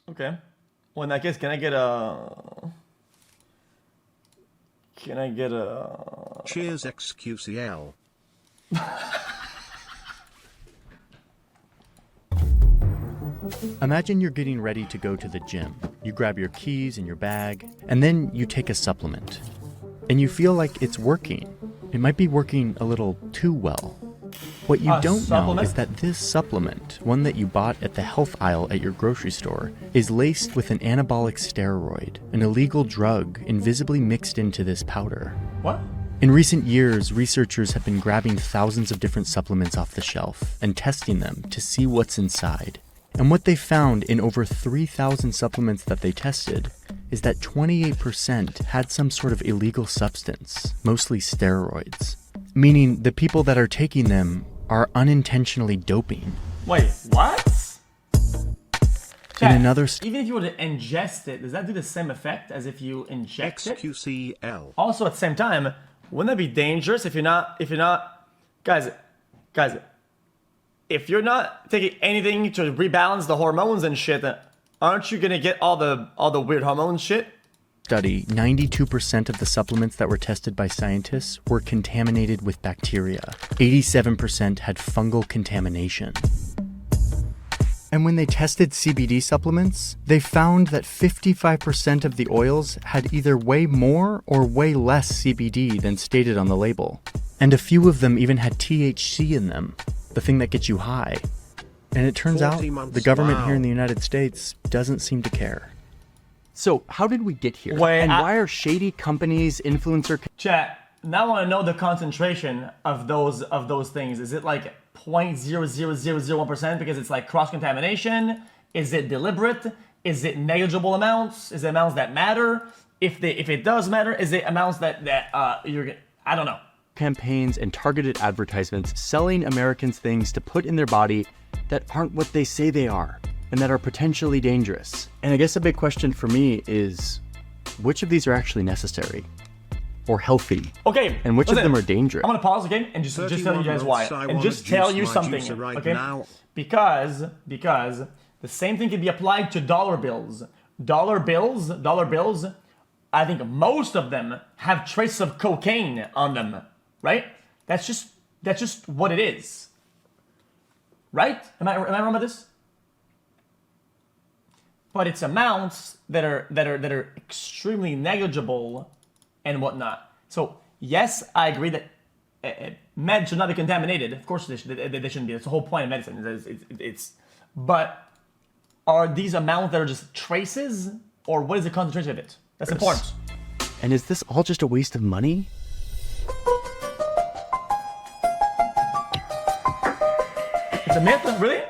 Okay. Well, in that case, can I get a... Cheers xQcl. Imagine you're getting ready to go to the gym. You grab your keys and your bag, and then you take a supplement. And you feel like it's working. It might be working a little too well. What you don't know is that this supplement, one that you bought at the health aisle at your grocery store, is laced with an anabolic steroid, an illegal drug invisibly mixed into this powder. What? In recent years, researchers have been grabbing thousands of different supplements off the shelf and testing them to see what's inside. And what they found in over 3,000 supplements that they tested is that 28% had some sort of illegal substance, mostly steroids. Meaning the people that are taking them are unintentionally doping. Wait, what? In another even if you were to ingest it, does that do the same effect as if you inject it? xQcl. Also, at the same time, wouldn't that be dangerous if you're not, guys, if you're not taking anything to rebalance the hormones and shit, aren't you gonna get all the weird hormone shit? Study, 92% of the supplements that were tested by scientists were contaminated with bacteria. 87% had fungal contamination. And when they tested CBD supplements, they found that 55% of the oils had either way more or way less CBD than stated on the label. And a few of them even had THC in them, the thing that gets you high. And it turns out the government here in the United States doesn't seem to care. So how did we get here? Wait, and why are shady companies, influencer... Chat, now I want to know the concentration of those things. Is it like 0.00001% because it's like cross-contamination? Is it deliberate? Is it negligible amounts? Is it amounts that matter? If it does matter, is it amounts that you're... I don't know. Campaigns and targeted advertisements selling Americans things to put in their body that aren't what they say they are and that are potentially dangerous. And I guess a big question for me is, which of these are actually necessary or healthy? Okay. And which of them are dangerous? I'm gonna pause again and just tell you guys why. And just tell you something. Right okay? now. Because the same thing can be applied to dollar bills. Dollar bills, I think most of them have traces of cocaine on them, right? That's just what it is. Right? Am I wrong about this? But it's amounts that are extremely negligible and whatnot. So yes, I agree that meds should not be contaminated. Of course, they shouldn't be. That's the whole point of medicine. But are these amounts that are just traces, or what is the concentration of it? That's important. And is this all just a waste of money? It's a myth, really?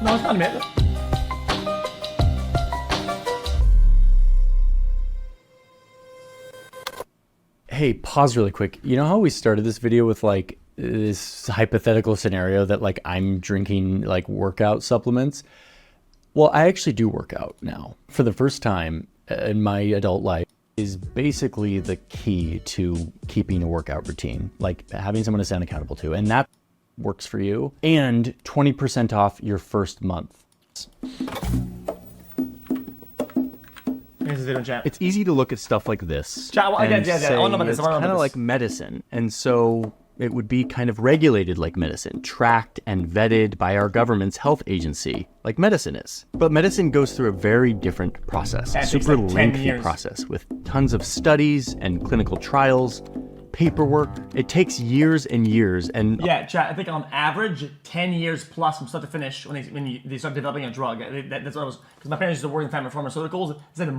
No, it's not a myth. Hey, pause really quick. You know how we started this video with like this hypothetical scenario that like I'm drinking like workout supplements? Well, I actually do work out now. For the first time in my adult life is basically the key to keeping a workout routine, like having someone to stand accountable to. And that works for you. And 20% off your first month. It's easy to look at stuff like this and say it's kind of like medicine. And so it would be kind of regulated like medicine, tracked and vetted by our government's health agency, like medicine is. But medicine goes through a very different process, a super lengthy process with tons of studies and clinical trials, paperwork. It takes years and years. And yeah, chat, I think on average, 10 years plus from start to finish when they start developing a drug. That's what I was, because my parents used to work in pharmaceuticals. They said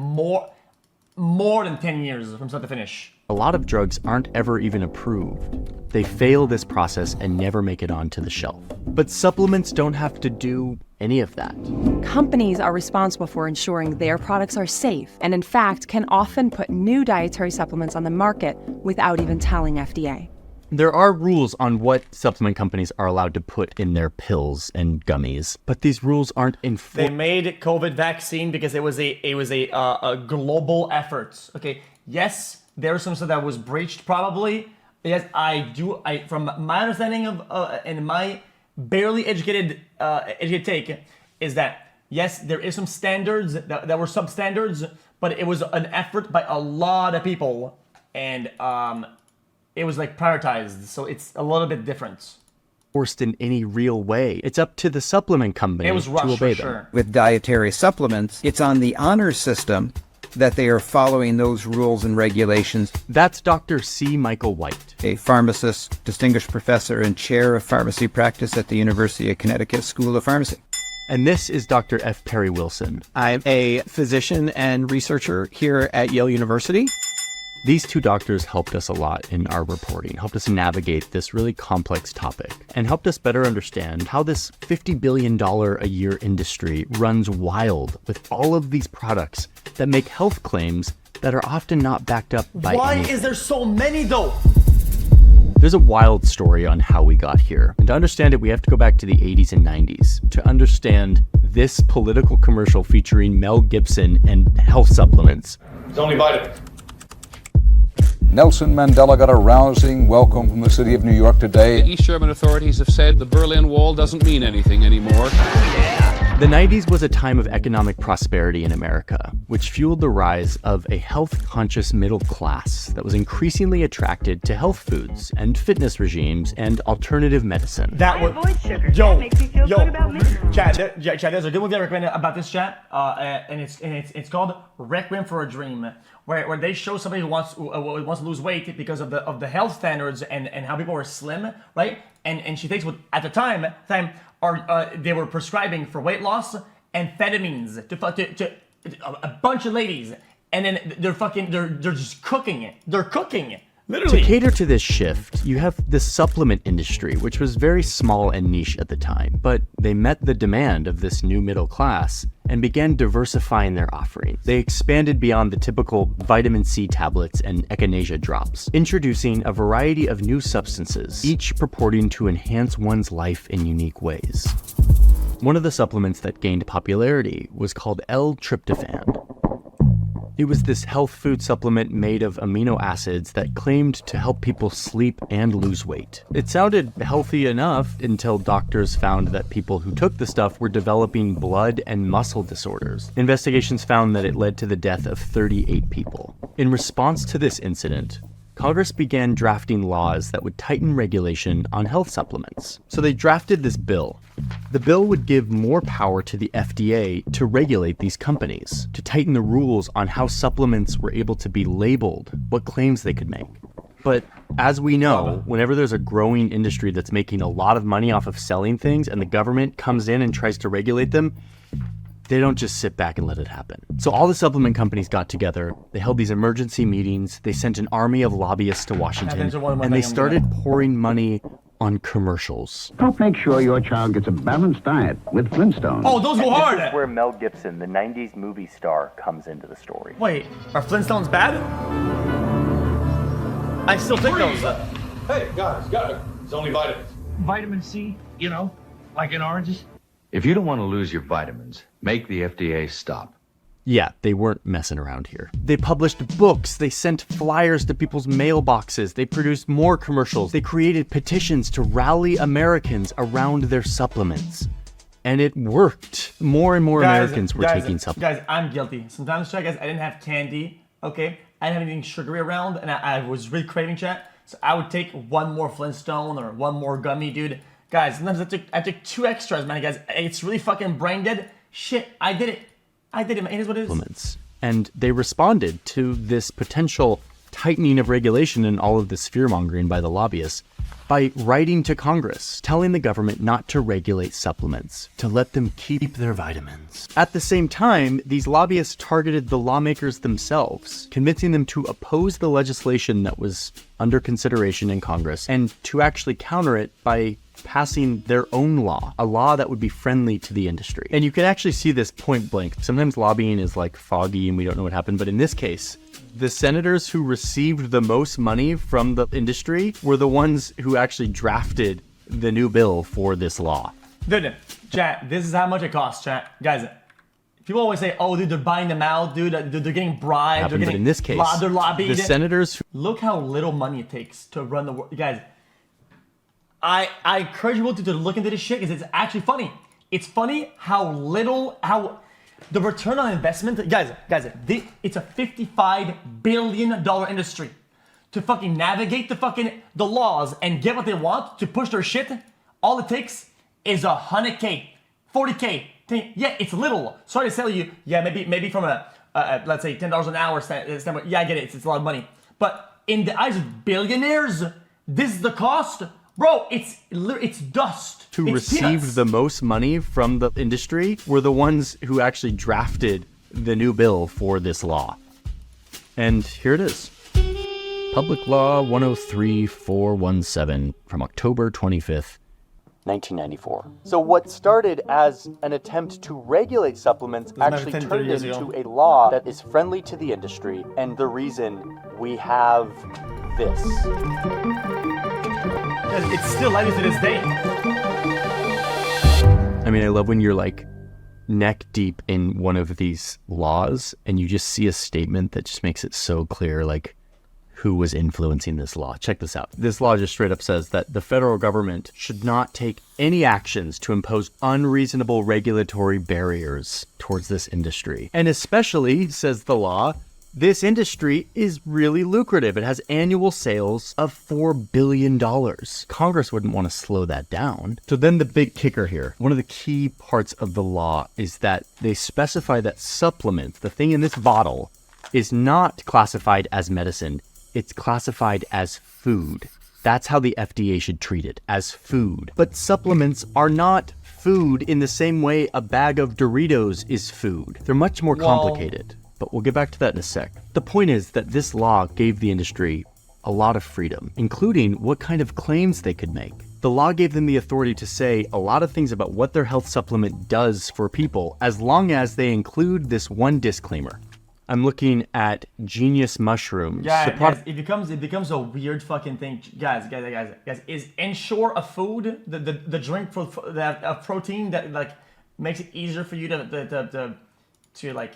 more than 10 years from start to finish. A lot of drugs aren't ever even approved. They fail this process and never make it onto the shelf. But supplements don't have to do any of that. Companies are responsible for ensuring their products are safe and in fact can often put new dietary supplements on the market without even telling FDA. There are rules on what supplement companies are allowed to put in their pills and gummies, but these rules aren't enforced. They made COVID vaccine because it was a global effort. Okay, yes, there was some stuff that was breached probably. Yes, from my understanding of and my barely educated take is that yes, there is some standards that were substandards, but it was an effort by a lot of people, and it was like prioritized, so it's a little bit different. Forced in any real way. It's up to the supplement company It was to rushed obey for them. sure. With dietary supplements, it's on the honor system that they are following those rules and regulations. That's Dr. C. Michael White. A pharmacist, distinguished professor and chair of pharmacy practice at the University of Connecticut School of Pharmacy. And this is Dr. F. Perry Wilson. I'm a physician and researcher here at Yale University. These two doctors helped us a lot in our reporting, helped us navigate this really complex topic, and helped us better understand how this $50 billion a year industry runs wild with all of these products that make health claims that are often not backed up by Why anything. is there so many though? There's a wild story on how we got here. And to understand it, we have to go back to the 80s and 90s to understand this political commercial featuring Mel Gibson and health supplements. It's only vitamin. Nelson Mandela got a rousing welcome from the city of New York today. The East German authorities have said the Berlin Wall doesn't mean anything anymore. The 90s was a time of economic prosperity in America, which fueled the rise of a health-conscious middle class that was increasingly attracted to health foods and fitness regimes and alternative medicine. That was avoid sugar. yo, That makes me feel good about me. Chat, there's a good movie I recommend about this chat, and it's called Requiem for a Dream, where they show somebody who wants to lose weight because of the health standards and how people are slim, right? And she takes what at the time they were prescribing for weight loss amphetamines to a bunch of ladies, and then they're just cooking it. They're cooking it. Literally. To cater to this shift, you have the supplement industry, which was very small and niche at the time, but they met the demand of this new middle class and began diversifying their offerings. They expanded beyond the typical vitamin C tablets and echinacea drops, introducing a variety of new substances, each purporting to enhance one's life in unique ways. One of the supplements that gained popularity was called L-tryptophan. It was this health food supplement made of amino acids that claimed to help people sleep and lose weight. It sounded healthy enough until doctors found that people who took the stuff were developing blood and muscle disorders. Investigations found that it led to the death of 38 people. In response to this incident, Congress began drafting laws that would tighten regulation on health supplements. So they drafted this bill. The bill would give more power to the FDA to regulate these companies, to tighten the rules on how supplements were able to be labeled, what claims they could make. But as we know, whenever there's a growing industry that's making a lot of money off of selling things and the government comes in and tries to regulate them, they don't just sit back and let it happen. So all the supplement companies got together, they held these emergency meetings, they sent an army of lobbyists to Washington, and they started pouring money on commercials. Help make sure your child gets a balanced diet with Flintstones. Oh, those go hard! This is where Mel Gibson, the 90s movie star, comes into the story. Wait, are Flintstones bad? I still think those. Hey, guys, it's only vitamins. Vitamin C, like in oranges. If you don't want to lose your vitamins, make the FDA stop. Yeah, they weren't messing around here. They published books, they sent flyers to people's mailboxes, they produced more commercials, they created petitions to rally Americans around their supplements. And it worked. More and more Americans were taking supplements. Guys, I'm guilty. Sometimes, chat, guys, I didn't have candy, okay? I didn't have anything sugary around, and I was really craving, chat. So I would take one more Flintstone or one more gummy, dude. Guys, sometimes I took 2 extras, man, guys. It's really fucking brain dead. Shit, I did it. Man. It is what it is. And they responded to this potential tightening of regulation and all of this fear-mongering by the lobbyists by writing to Congress, telling the government not to regulate supplements, to let them keep their vitamins. At the same time, these lobbyists targeted the lawmakers themselves, convincing them to oppose the legislation that was under consideration in Congress and to actually counter it by passing their own law, a law that would be friendly to the industry. And you can actually see this point blank. Sometimes lobbying is like foggy and we don't know what happened, but in this case, the senators who received the most money from the industry were the ones who actually drafted the new bill for this law. Dude, chat, this is how much it costs, chat. Guys, people always say, oh, dude, they're buying them out, dude, they're getting bribed, But in this case, they're lobbied. the senators... Look how little money it takes to run the world. Guys, I encourage people to look into this shit because it's actually funny. it's funny how the return on investment, guys, it's a $55 billion industry. To fucking navigate the laws and get what they want to push their shit, all it takes is $100K, $40K. Yeah, it's little. Sorry to tell you, yeah, maybe from a let's say $10 an hour standpoint, yeah, I get it, it's a lot of money. But in the eyes of billionaires, this is the cost? Bro, it's dust. To it's receive peanuts. the most money from the industry were the ones who actually drafted the new bill for this law. And here it is. Public Law 103417 from October 25th, 1994. So what started as an attempt to regulate supplements actually turned into a law that is friendly to the industry, and the reason we have this. It's still like this to this day. I mean, I love when you're like neck deep in one of these laws and you just see a statement that just makes it so clear, like, who was influencing this law. Check this out. This law just straight up says that the federal government should not take any actions to impose unreasonable regulatory barriers towards this industry. And especially, says the law, this industry is really lucrative. It has annual sales of $4 billion. Congress wouldn't want to slow that down. So then the big kicker here, one of the key parts of the law is that they specify that supplements, the thing in this bottle, is not classified as medicine. It's classified as food. That's how the FDA should treat it, as food. But supplements are not food in the same way a bag of Doritos is food. They're much more complicated, but we'll get back to that in a sec. The point is that this law gave the industry a lot of freedom, including what kind of claims they could make. The law gave them the authority to say a lot of things about what their health supplement does for people, as long as they include this one disclaimer. I'm looking at Genius Mushrooms. Guys, it becomes a weird fucking thing. Guys, is Ensure a food? The drink for that protein that like makes it easier for you to like,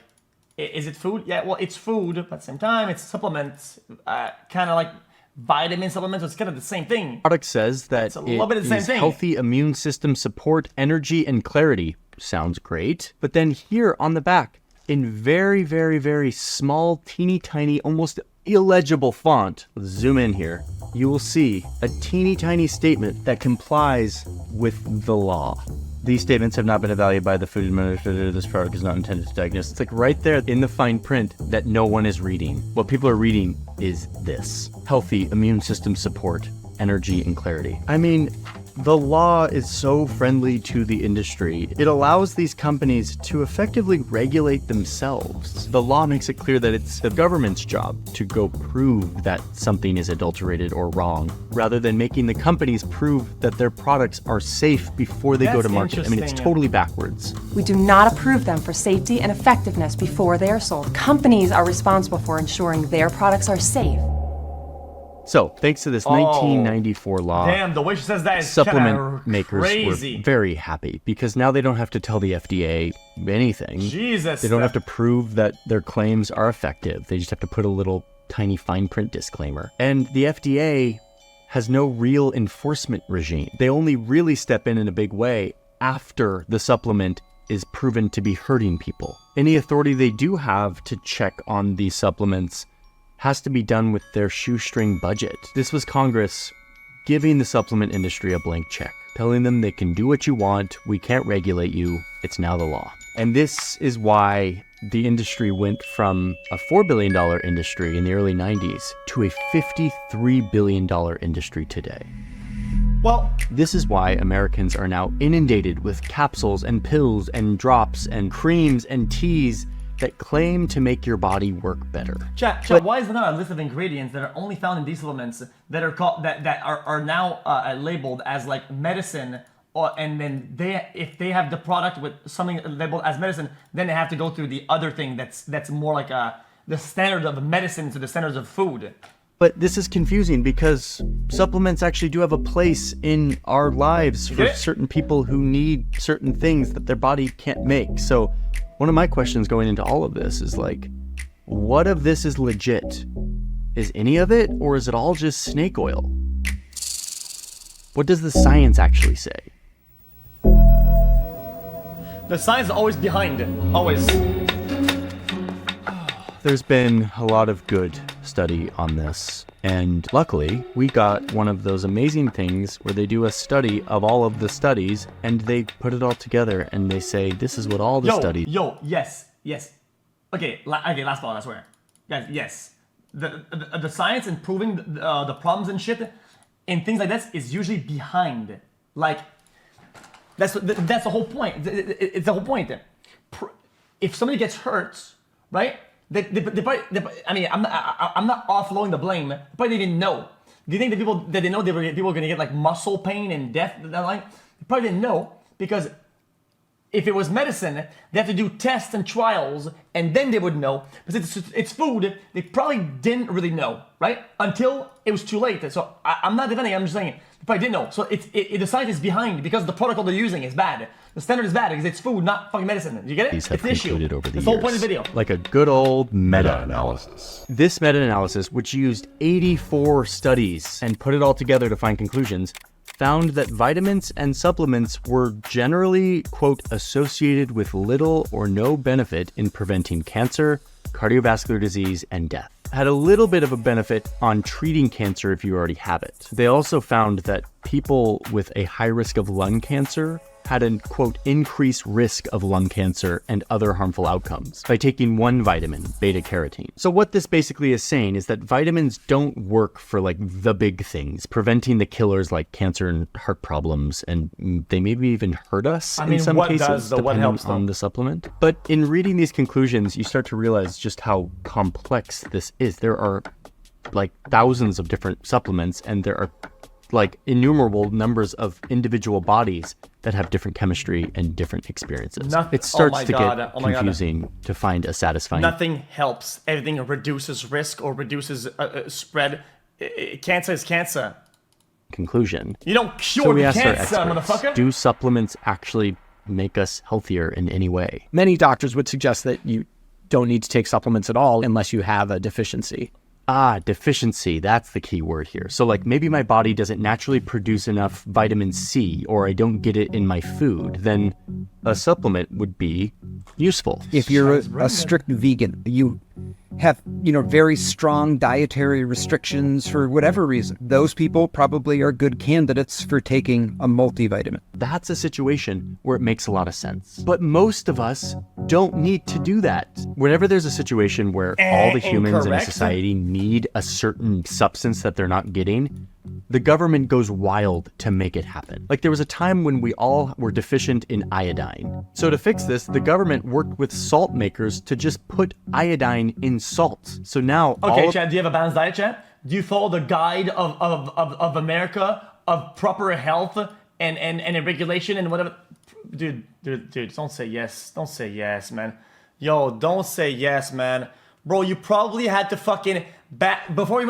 is it food? Yeah, well, it's food, but at the same time, it's supplements, kind of like vitamin supplements. So it's kind of the same thing. Product says that it's a little bit of the same thing. Healthy immune system support, energy, and clarity. Sounds great. But then here on the back, in very, very, very small, teeny tiny, almost illegible font, let's zoom in here, you will see a teeny tiny statement that complies with the law. These statements have not been evaluated by the food administrator. This product is not intended to diagnose. It's like right there in the fine print that no one is reading. What people are reading is this: healthy immune system support, energy, and clarity. I mean, the law is so friendly to the industry. It allows these companies to effectively regulate themselves. The law makes it clear that it's the government's job to go prove that something is adulterated or wrong, rather than making the companies prove that their products are safe before they go to market. I mean, it's totally backwards. We do not approve them for safety and effectiveness before they are sold. Companies are responsible for ensuring their products are safe. So, thanks to this 1994 law, damn, the way she says that is supplement makers crazy. were very happy because now they don't have to tell the FDA anything. Jesus. They don't have to prove that their claims are effective. They just have to put a little tiny fine print disclaimer. And the FDA has no real enforcement regime. They only really step in a big way after the supplement is proven to be hurting people. Any authority they do have to check on these supplements has to be done with their shoestring budget. This was Congress giving the supplement industry a blank check, telling them they can do what you want, we can't regulate you, it's now the law. And this is why the industry went from a $4 billion industry in the early 90s to a $53 billion industry today. Well, this is why Americans are now inundated with capsules and pills and drops and creams and teas that claim to make your body work better. Chat, why is there not a list of ingredients that are only found in these supplements that are called that are now labeled as like medicine, and then if they have the product with something labeled as medicine, then they have to go through the other thing that's more like the standard of medicine to the standards of food. But this is confusing because supplements actually do have a place in our lives for certain people who need certain things that their body can't make. So one of my questions going into all of this is like, what of this is legit? Is any of it, or is it all just snake oil? What does the science actually say? The science is always behind. Always. There's been a lot of good study on this. And luckily, we got one of those amazing things where they do a study of all of the studies and they put it all together and they say, this is what all the studies. Yes. Okay, last ball, I swear. Guys, yes. The science and proving the problems and shit and things like this is usually behind. Like, that's the whole point. It's the whole point. If somebody gets hurt, right? They probably, I mean, I'm not offloading the blame. They probably didn't know. Do you think people were going to get like muscle pain and death? They probably didn't know, because if it was medicine, they have to do tests and trials, and then they would know. But since it's food, they probably didn't really know, right? Until it was too late. So I'm not defending. I'm just saying they probably didn't know. So the science is behind because the protocol they're using is bad. The standard is bad because it's food, not fucking medicine. Do you get it? These have it's an issue. concluded over the That's years. the whole point of the video. Like a good old meta-analysis. This meta-analysis, which used 84 studies and put it all together to find conclusions, found that vitamins and supplements were generally, quote, associated with little or no benefit in preventing cancer, cardiovascular disease, and death. Had a little bit of a benefit on treating cancer if you already have it. They also found that people with a high risk of lung cancer had a, quote, increased risk of lung cancer and other harmful outcomes by taking one vitamin, beta carotene. So what this basically is saying is that vitamins don't work for like the big things, preventing the killers like cancer and heart problems, and they maybe even hurt us in some cases, depending on the supplement. But in reading these conclusions, you start to realize just how complex this is. There are like thousands of different supplements, and there are like innumerable numbers of individual bodies that have different chemistry and different experiences. It starts to get confusing to find a satisfying. Nothing helps. Everything reduces risk or reduces spread. Cancer is cancer. Conclusion. You don't cure cancer, motherfucker. Do supplements actually make us healthier in any way? Many doctors would suggest that you don't need to take supplements at all unless you have a deficiency. Deficiency. That's the key word here. So like maybe my body doesn't naturally produce enough vitamin C, or I don't get it in my food, then a supplement would be useful. If you're a strict vegan, you have, very strong dietary restrictions for whatever reason, those people probably are good candidates for taking a multivitamin. That's a situation where it makes a lot of sense. But most of us don't need to do that. Whenever there's a situation where all the humans in a society need a certain substance that they're not getting, the government goes wild to make it happen. Like there was a time when we all were deficient in iodine. So to fix this, the government worked with salt makers to just put iodine in salt. So now okay, Chad, do you have a balanced diet, Chad? Do you follow the guide of America of proper health and regulation and whatever? Dude, don't say yes. Don't say yes, man. Yo, don't say yes, man. Bro, you probably had to fucking before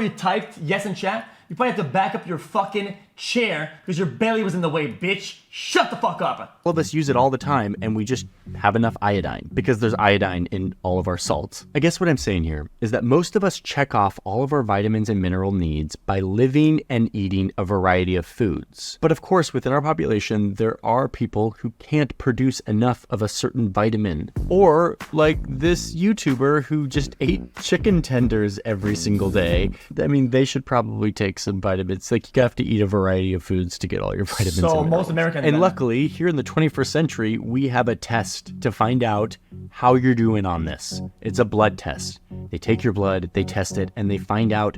you typed yes in chat, you probably have to back up your fucking chair because your belly was in the way, bitch. Shut the fuck up. All of us use it all the time, and we just have enough iodine because there's iodine in all of our salts. I guess what I'm saying here is that most of us check off all of our vitamins and mineral needs by living and eating a variety of foods. But of course, within our population, there are people who can't produce enough of a certain vitamin. Or like this YouTuber who just ate chicken tenders every single day. I mean, they should probably take some vitamins. Like you have to eat a variety of foods to get all your vitamins. So most Americans. And luckily, here in the 21st century, we have a test to find out how you're doing on this. It's a blood test. They take your blood, they test it, and they find out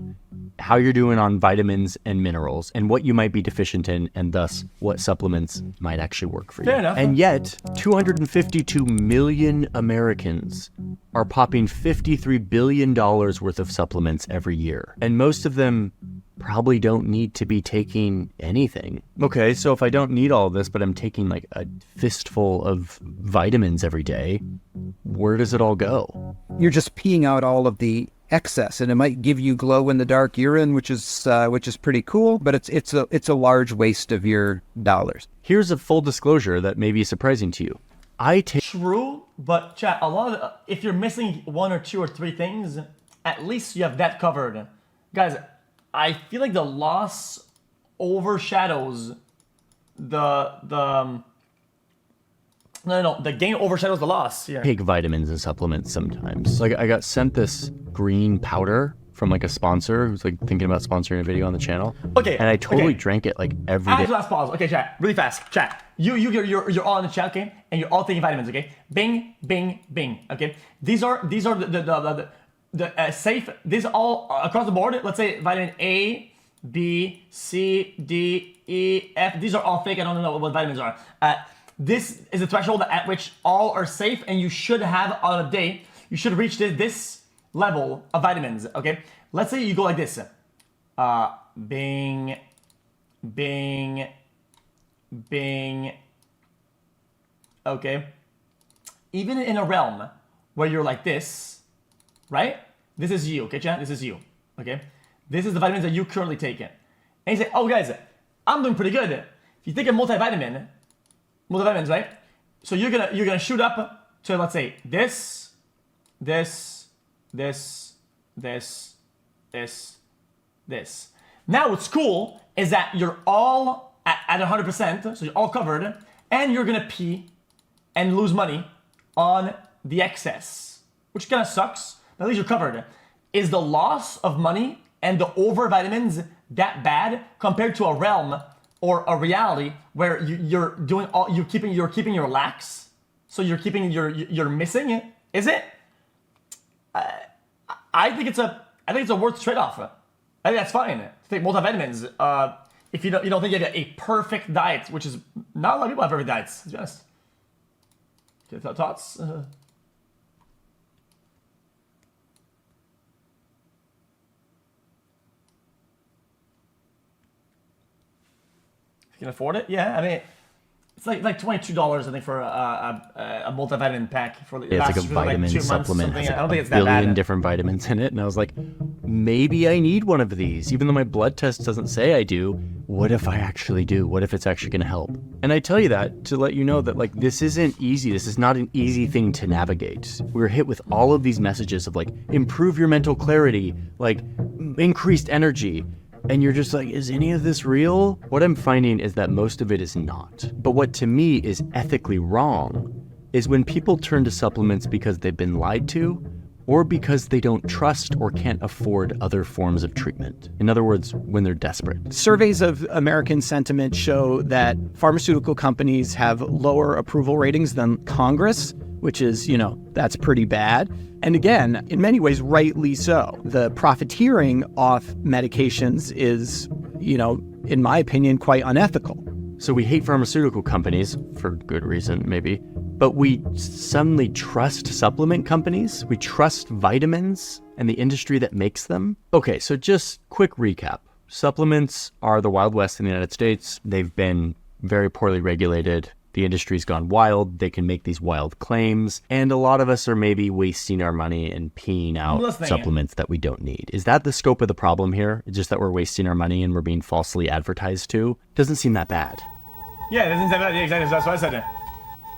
how you're doing on vitamins and minerals and what you might be deficient in, and thus what supplements might actually work for you. Fair enough. And yet, 252 million Americans are popping $53 billion worth of supplements every year. And most of them probably don't need to be taking anything. Okay, so if I don't need all of this, but I'm taking like a fistful of vitamins every day, where does it all go? You're just peeing out all of the excess, and it might give you glow in the dark urine, which is pretty cool, but it's a large waste of your dollars. Here's a full disclosure that may be surprising to you. True, but chat, a lot of if you're missing one or two or three things, at least you have that covered. Guys, I feel like the loss overshadows the No. The gain overshadows the loss. Yeah. Take vitamins and supplements sometimes. Like I got sent this green powder from like a sponsor who's like thinking about sponsoring a video on the channel. Okay. And I totally drank it like every day. Last pause. Okay, chat. Really fast. Chat. You're all in the chat, okay? And you're all taking vitamins, okay? Bing, bing, bing. Okay. These are the safe. These are all across the board. Let's say vitamin A, B, C, D, E, F. These are all fake. I don't know what vitamins are. This is the threshold at which all are safe, and you should have on a day. You should reach this level of vitamins. Okay. Let's say you go like this. Bing, bing, bing. Okay. Even in a realm where you're like this, right? This is you, okay, chat? This is you, okay? This is the vitamins that you currently take in. And you say, oh, guys, I'm doing pretty good. If you take a multivitamins, right? So you're gonna shoot up to, let's say, this. Now what's cool is that you're all at 100%, so you're all covered, and you're gonna pee and lose money on the excess, which kind of sucks, but at least you're covered. Is the loss of money and the over vitamins that bad compared to a realm or a reality where you're keeping your lax, so you're missing it? Is it? I think it's a worth trade-off. I think that's fine. Take multivitamins. If you don't think you have a perfect diet, which is not a lot of people have perfect diets, to be honest. Okay, thoughts? If you can afford it, yeah. I mean, it's like $22, I think, for a multivitamin pack for it's like a vitamin supplement. Has I don't think it's a that bad. billion different vitamins in it, and I was like, maybe I need one of these, even though my blood test doesn't say I do. What if I actually do? What if it's actually going to help? And I tell you that to let you know that like this isn't easy. This is not an easy thing to navigate. We're hit with all of these messages of like improve your mental clarity, like increased energy. And you're just like, is any of this real? What I'm finding is that most of it is not. But what to me is ethically wrong is when people turn to supplements because they've been lied to or because they don't trust or can't afford other forms of treatment. In other words, when they're desperate. Surveys of American sentiment show that pharmaceutical companies have lower approval ratings than Congress, which is, that's pretty bad. And again, in many ways, rightly so. The profiteering off medications is, in my opinion, quite unethical. So we hate pharmaceutical companies, for good reason, maybe, but we suddenly trust supplement companies? We trust vitamins and the industry that makes them? Okay, so just quick recap. Supplements are the Wild West in the United States. They've been very poorly regulated. The industry's gone wild. They can make these wild claims. And a lot of us are maybe wasting our money and peeing out supplements that we don't need. Is that the scope of the problem here? It's just that we're wasting our money and we're being falsely advertised to? Doesn't seem that bad. Yeah, it doesn't seem that bad. Exactly. That's what I said.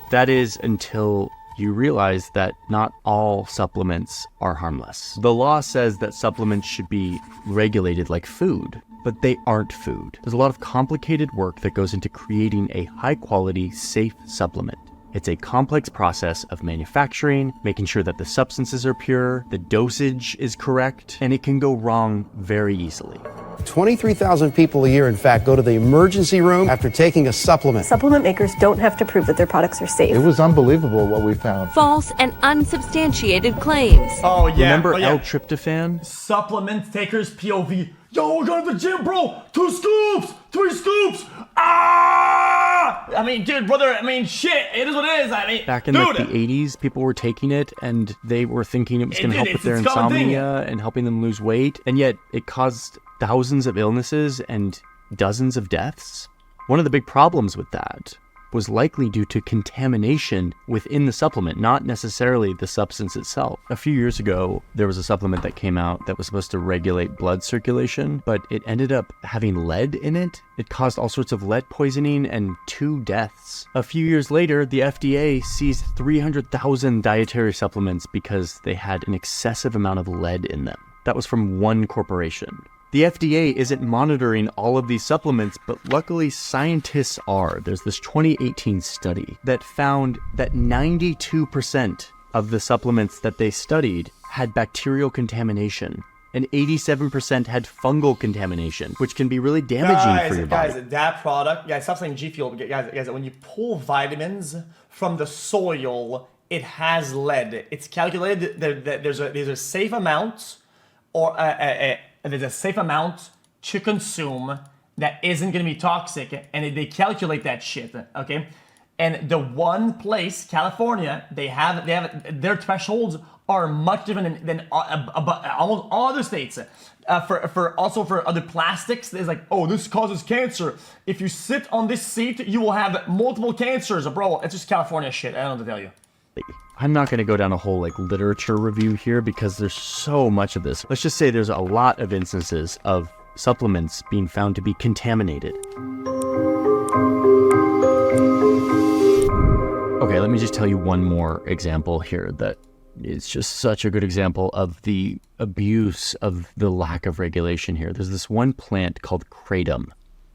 That is until you realize that not all supplements are harmless. The law says that supplements should be regulated like food, but they aren't food. There's a lot of complicated work that goes into creating a high-quality, safe supplement. It's a complex process of manufacturing, making sure that the substances are pure, the dosage is correct, and it can go wrong very easily. 23,000 people a year, in fact, go to the emergency room after taking a supplement. Supplement makers don't have to prove that their products are safe. It was unbelievable what we found. False and unsubstantiated claims. Oh, yeah. Remember L-tryptophan? Supplement takers POV. Yo, we're going to the gym, bro. 2 scoops, 3 scoops. Ah! I mean, dude, brother, shit. It is what it is. Back in like the 80s, people were taking it and they were thinking it was going to help with their insomnia and helping them lose weight. And yet it caused thousands of illnesses and dozens of deaths. One of the big problems with that was likely due to contamination within the supplement, not necessarily the substance itself. A few years ago, there was a supplement that came out that was supposed to regulate blood circulation, but it ended up having lead in it. It caused all sorts of lead poisoning and 2 deaths. A few years later, the FDA seized 300,000 dietary supplements because they had an excessive amount of lead in them. That was from one corporation. The FDA isn't monitoring all of these supplements, but luckily scientists are. There's this 2018 study that found that 92% of the supplements that they studied had bacterial contamination, and 87% had fungal contamination, which can be really damaging for your body. Guys, that product, guys, stop saying G Fuel. Guys, when you pull vitamins from the soil, it has lead. It's calculated that there's a safe amount, or there's a safe amount to consume that isn't going to be toxic, and they calculate that shit, okay? And the one place, California, they have their thresholds are much different than almost all other states. For other plastics, there's like, oh, this causes cancer. If you sit on this seat, you will have multiple cancers, bro. It's just California shit. I don't know what to tell you. I'm not going to go down a whole literature review here because there's so much of this. Let's just say there's a lot of instances of supplements being found to be contaminated. Okay, let me just tell you one more example here that is just such a good example of the abuse of the lack of regulation here. There's this one plant called kratom.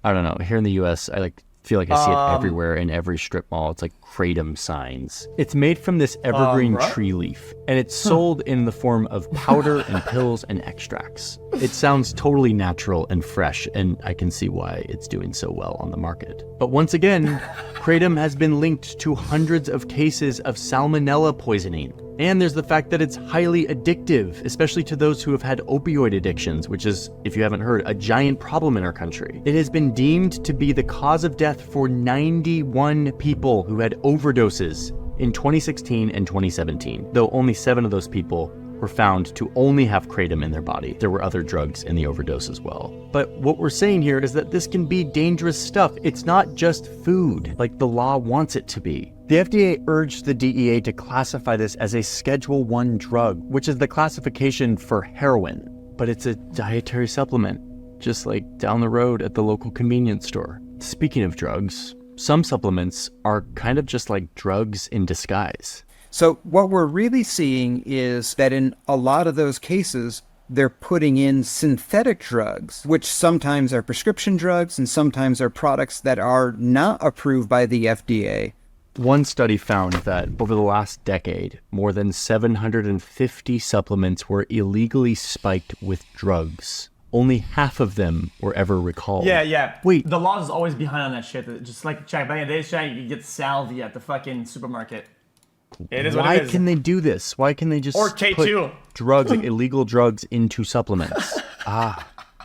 I don't know, here in the US, I feel like I see it everywhere in every strip mall. It's like kratom signs. It's made from this evergreen tree leaf, and it's sold in the form of powder and pills and extracts. It sounds totally natural and fresh, and I can see why it's doing so well on the market. But once again, kratom has been linked to hundreds of cases of salmonella poisoning. And there's the fact that it's highly addictive, especially to those who have had opioid addictions, which is, if you haven't heard, a giant problem in our country. It has been deemed to be the cause of death for 91 people who had overdoses in 2016 and 2017, though only 7 of those people were found to only have kratom in their body. There were other drugs in the overdose as well. But what we're saying here is that this can be dangerous stuff. It's not just food, like the law wants it to be. The FDA urged the DEA to classify this as a Schedule 1 drug, which is the classification for heroin. But it's a dietary supplement, just like down the road at the local convenience store. Speaking of drugs, some supplements are kind of just like drugs in disguise. So what we're really seeing is that in a lot of those cases, they're putting in synthetic drugs, which sometimes are prescription drugs and sometimes are products that are not approved by the FDA. One study found that over the last decade, more than 750 supplements were illegally spiked with drugs. Only half of them were ever recalled. Yeah. Wait. The law is always behind on that shit. Just like back in the days, you get salvia at the fucking supermarket. It is what it is. Why can they do this? Why can they just or K2 put drugs, like illegal drugs, into supplements?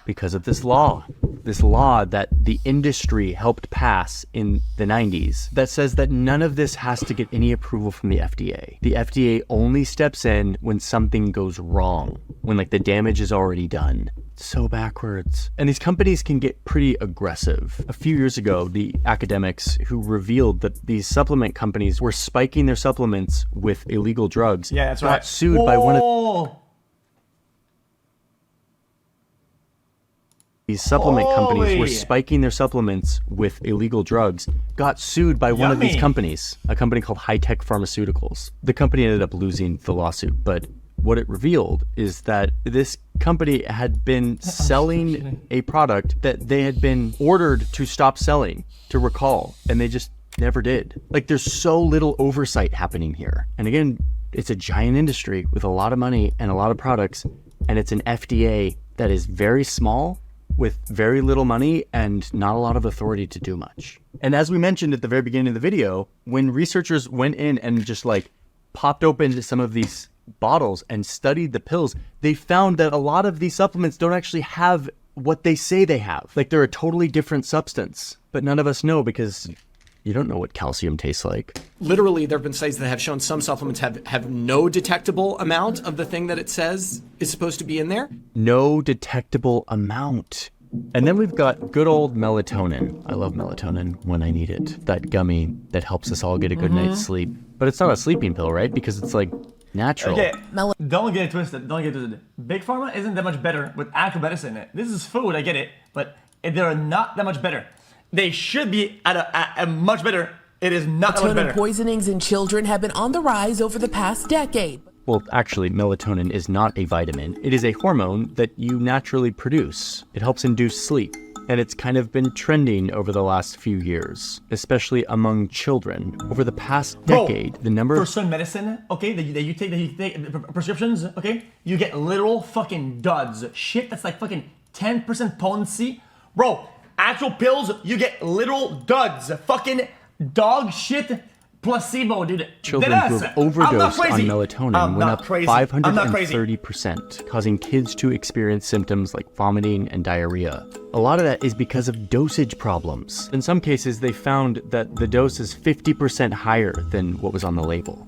Because of this law. This law that the industry helped pass in the 90s that says that none of this has to get any approval from the FDA. The FDA only steps in when something goes wrong, when the damage is already done. So backwards. And these companies can get pretty aggressive. A few years ago, the academics who revealed that these supplement companies were spiking their supplements with illegal drugs got sued by one of these supplement companies were spiking their supplements with illegal drugs, got sued by one of these companies, a company called High Tech Pharmaceuticals. The company ended up losing the lawsuit, but what it revealed is that this company had been selling a product that they had been ordered to stop selling, to recall, and they just never did. There's so little oversight happening here. And again, it's a giant industry with a lot of money and a lot of products, and it's an FDA that is very small, with very little money and not a lot of authority to do much. And as we mentioned at the very beginning of the video, when researchers went in and just popped open some of these bottles and studied the pills, they found that a lot of these supplements don't actually have what they say they have. They're a totally different substance, but none of us know because you don't know what calcium tastes like. Literally, there have been studies that have shown some supplements have no detectable amount of the thing that it says is supposed to be in there. No detectable amount. And then we've got good old melatonin. I love melatonin when I need it. That gummy that helps us all get a good night's sleep. But it's not a sleeping pill, right? Because it's natural. Okay, don't get it twisted. Big Pharma isn't that much better with actual medicine in it. This is food, I get it. But they're not that much better. They should be at a much better. It is not that much better. Melatonin poisonings in children have been on the rise over the past decade. Well, actually, melatonin is not a vitamin. It is a hormone that you naturally produce. It helps induce sleep. And it's kind of been trending over the last few years, especially among children. Over the past decade, the number for certain medicine, okay, that you take prescriptions, okay, you get literal fucking duds. Shit that's like fucking 10% potency. Bro, actual pills, you get literal duds. Fucking dog shit placebo, dude. Children who have overdosed on melatonin went up 530%, causing kids to experience symptoms like vomiting and diarrhea. A lot of that is because of dosage problems. In some cases, they found that the dose is 50% higher than what was on the label.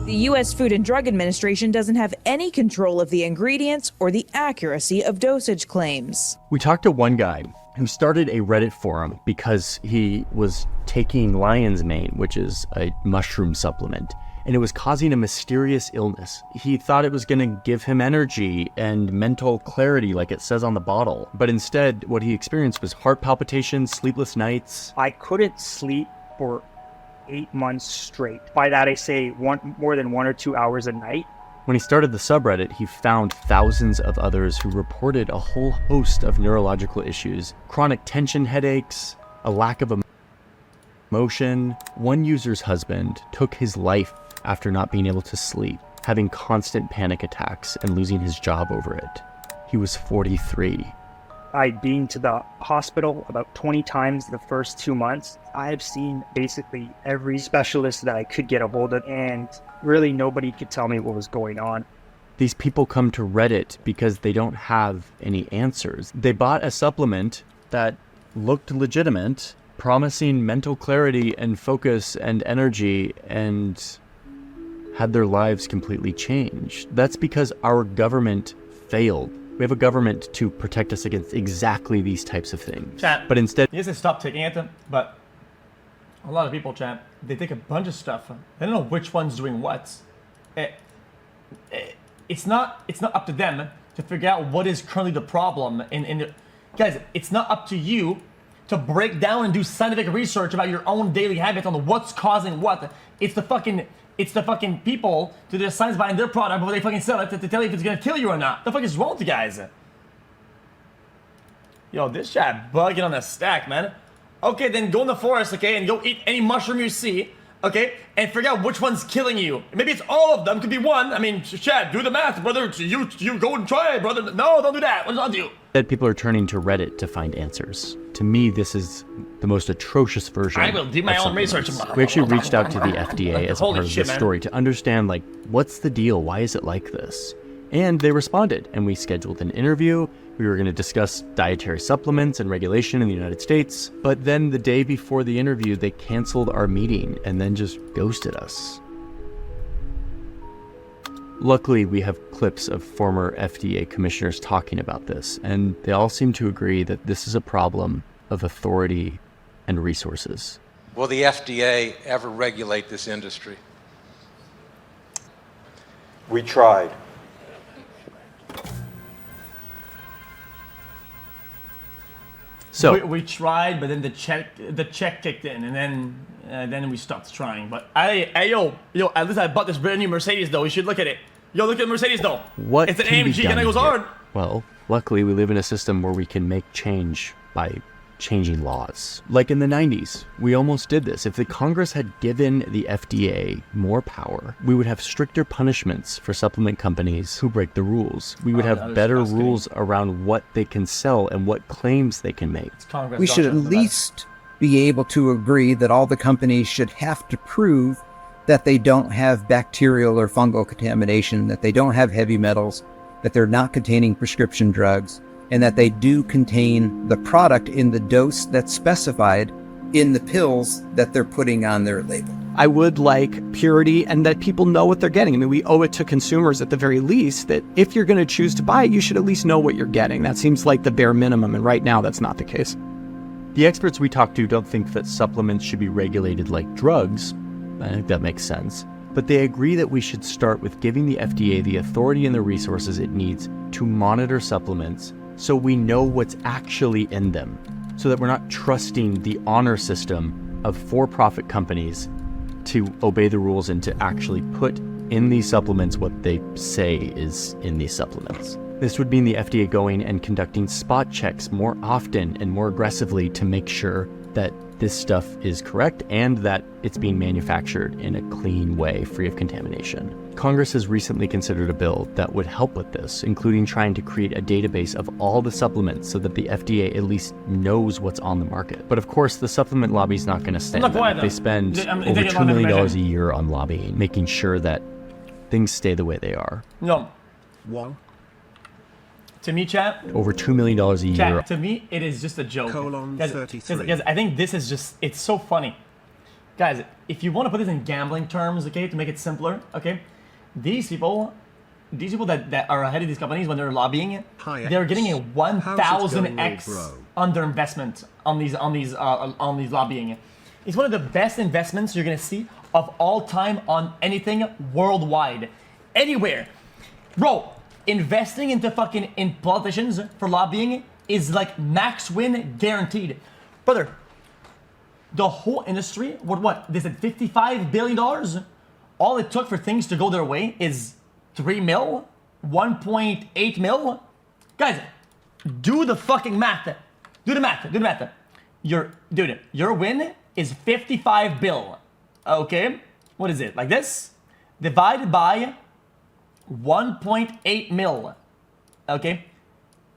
The U.S. Food and Drug Administration doesn't have any control of the ingredients or the accuracy of dosage claims. We talked to one guy who started a Reddit forum because he was taking lion's mane, which is a mushroom supplement, and it was causing a mysterious illness. He thought it was going to give him energy and mental clarity like it says on the bottle, but instead what he experienced was heart palpitations, sleepless nights. I couldn't sleep for 8 months straight. By that I say more than 1 or 2 hours a night. When he started the subreddit, he found thousands of others who reported a whole host of neurological issues, chronic tension headaches, a lack of emotion. One user's husband took his life after not being able to sleep, having constant panic attacks and losing his job over it. He was 43. I'd been to the hospital about 20 times the first 2 months. I've seen basically every specialist that I could get a hold of, and really nobody could tell me what was going on. These people come to Reddit because they don't have any answers. They bought a supplement that looked legitimate, promising mental clarity and focus and energy, and had their lives completely changed. That's because our government failed. We have a government to protect us against exactly these types of things. Chat, but instead, you say stop taking it, but a lot of people, chat, they take a bunch of stuff. They don't know which one's doing what. It's not up to them to figure out what is currently the problem. Guys, it's not up to you to break down and do scientific research about your own daily habits on what's causing what. It's the fucking people to do the science behind their product before they fucking sell it to tell you if it's gonna kill you or not. The fuck is wrong with you guys? Yo, this chat bugging on a stack, man. Okay, then go in the forest, okay, and go eat any mushroom you see, okay, and figure out which one's killing you. Maybe it's all of them, could be one. I mean, chat, do the math, brother. You go and try it, brother. No, don't do that. What's on you? Instead, people are turning to Reddit to find answers. To me, this is the most atrocious version. I will do my own research. We actually reached out to the FDA as part of this story to understand, like, what's the deal? Why is it like this? And they responded, and we scheduled an interview. We were going to discuss dietary supplements and regulation in the United States. But then the day before the interview, they canceled our meeting and then just ghosted us. Luckily, we have clips of former FDA commissioners talking about this, and they all seem to agree that this is a problem of authority and resources. Will the FDA ever regulate this industry? We tried. So we tried, but then the check kicked in, and then we stopped trying. But yo, at least I bought this brand new Mercedes though. You should look at it. Yo, look at Mercedes though. What it's an can be AMG done and it goes here? hard. Well, luckily we live in a system where we can make change by changing laws. Like in the 90s, we almost did this. If the Congress had given the FDA more power, we would have stricter punishments for supplement companies who break the rules. We would have better rules around what they can sell and what claims they can make. We should at least be able to agree that all the companies should have to prove that they don't have bacterial or fungal contamination, that they don't have heavy metals, that they're not containing prescription drugs, and that they do contain the product in the dose that's specified in the pills that they're putting on their label. I would like purity and that people know what they're getting. I mean, we owe it to consumers at the very least that if you're going to choose to buy it, you should at least know what you're getting. That seems like the bare minimum, and right now that's not the case. The experts we talked to don't think that supplements should be regulated like drugs. I think that makes sense. But they agree that we should start with giving the FDA the authority and the resources it needs to monitor supplements so we know what's actually in them, so that we're not trusting the honor system of for-profit companies to obey the rules and to actually put in these supplements what they say is in these supplements. This would mean the FDA going and conducting spot checks more often and more aggressively to make sure that this stuff is correct and that it's being manufactured in a clean way, free of contamination. Congress has recently considered a bill that would help with this, including trying to create a database of all the supplements so that the FDA at least knows what's on the market. But of course, the supplement lobby is not going to stand that. They spend over $2 million a year on lobbying, making sure that things stay the way they are. No. One. To me, chat. Over $2 million a year. Chat, to me, it is just a joke. Guys, I think this is just, it's so funny. Guys, if you want to put this in gambling terms, okay, to make it simpler, okay, these people that are ahead of these companies when they're lobbying, they're getting a 1,000x under investment on these lobbying. It's one of the best investments you're gonna see of all time on anything worldwide, anywhere, bro. Investing into in politicians for lobbying is like max win guaranteed, brother. The whole industry, what? They said $55 billion. All it took for things to go their way is 3 mil, 1.8 mil. Guys, do the fucking math. Do the math. Your win is 55 bill. Okay, what is it? Like this, divided by 1.8 mil. Okay,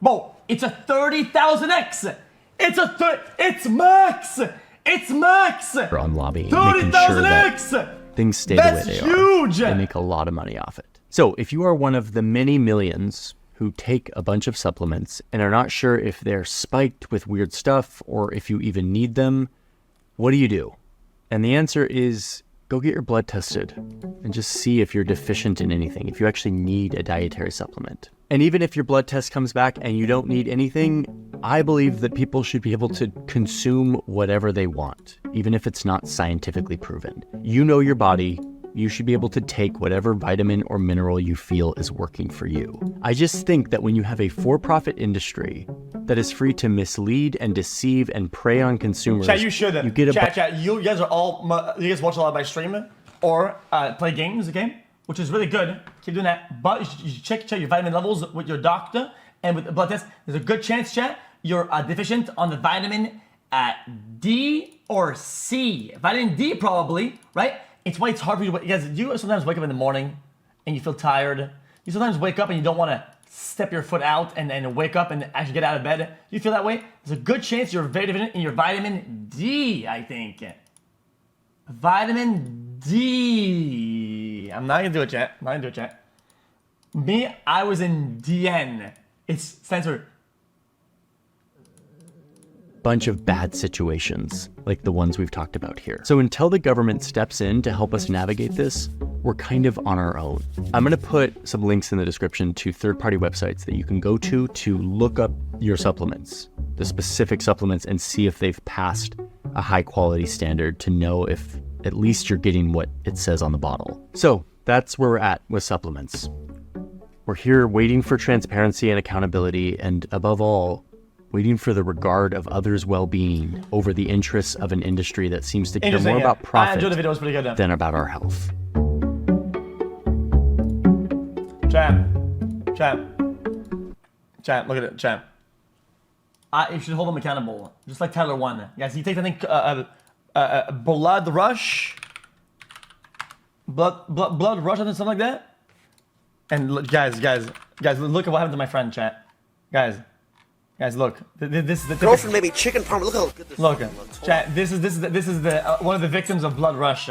bro, it's a 30,000x. It's max. It's max. On lobbying, making sure that things stay the way they huge. Are. They make a lot of money off it. So if you are one of the many millions who take a bunch of supplements and are not sure if they're spiked with weird stuff or if you even need them, what do you do? And the answer is go get your blood tested and just see if you're deficient in anything, if you actually need a dietary supplement. And even if your blood test comes back and you don't need anything, I believe that people should be able to consume whatever they want, even if it's not scientifically proven. You know your body. You should be able to take whatever vitamin or mineral you feel is working for you. I just think that when you have a for-profit industry that is free to mislead and deceive and prey on consumers, chat, you should. You get a chat. You guys watch a lot of my stream or play games, okay? Which is really good. Keep doing that. But you should check your vitamin levels with your doctor and with the blood test. There's a good chance, chat, you're deficient on the vitamin D or C. Vitamin D probably, right? It's why it's hard for you to, guys, you sometimes wake up in the morning and you feel tired. You sometimes wake up and you don't want to step your foot out and wake up and actually get out of bed. You feel that way? There's a good chance you're very deficient in your vitamin D, I think. Vitamin D. I'm not gonna do it, chat. Me, I was in DN. It stands for bunch of bad situations like the ones we've talked about here. So until the government steps in to help us navigate this, we're kind of on our own. I'm gonna put some links in the description to third-party websites that you can go to look up your supplements, the specific supplements, and see if they've passed a high quality standard to know if at least you're getting what it says on the bottle. So that's where we're at with supplements. We're here waiting for transparency and accountability, and above all, waiting for the regard of others' well-being over the interests of an industry that seems to care more about profit I enjoyed the video, it was pretty good. Than about our health. Champ, look at it, champ. You should hold them accountable, just like Tyler 1. Guys, he takes, I think, Blood Rush, Blood Rush, or something like that. And look, guys, look at what happened to my friend, chat. Guys, look. This is the girlfriend made me chicken parm. Look how good this looks. Chat. This is the one of the victims of Blood Rush.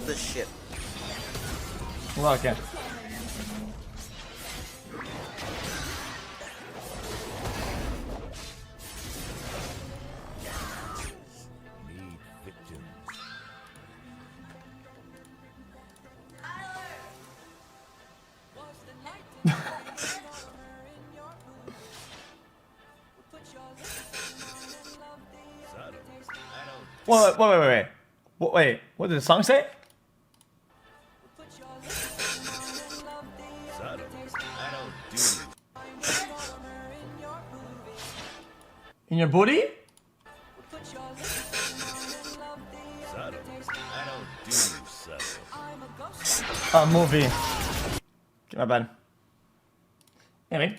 This shit. Look. Wait. What did the song say? In your booty? movie. Okay, my bad. Anyway,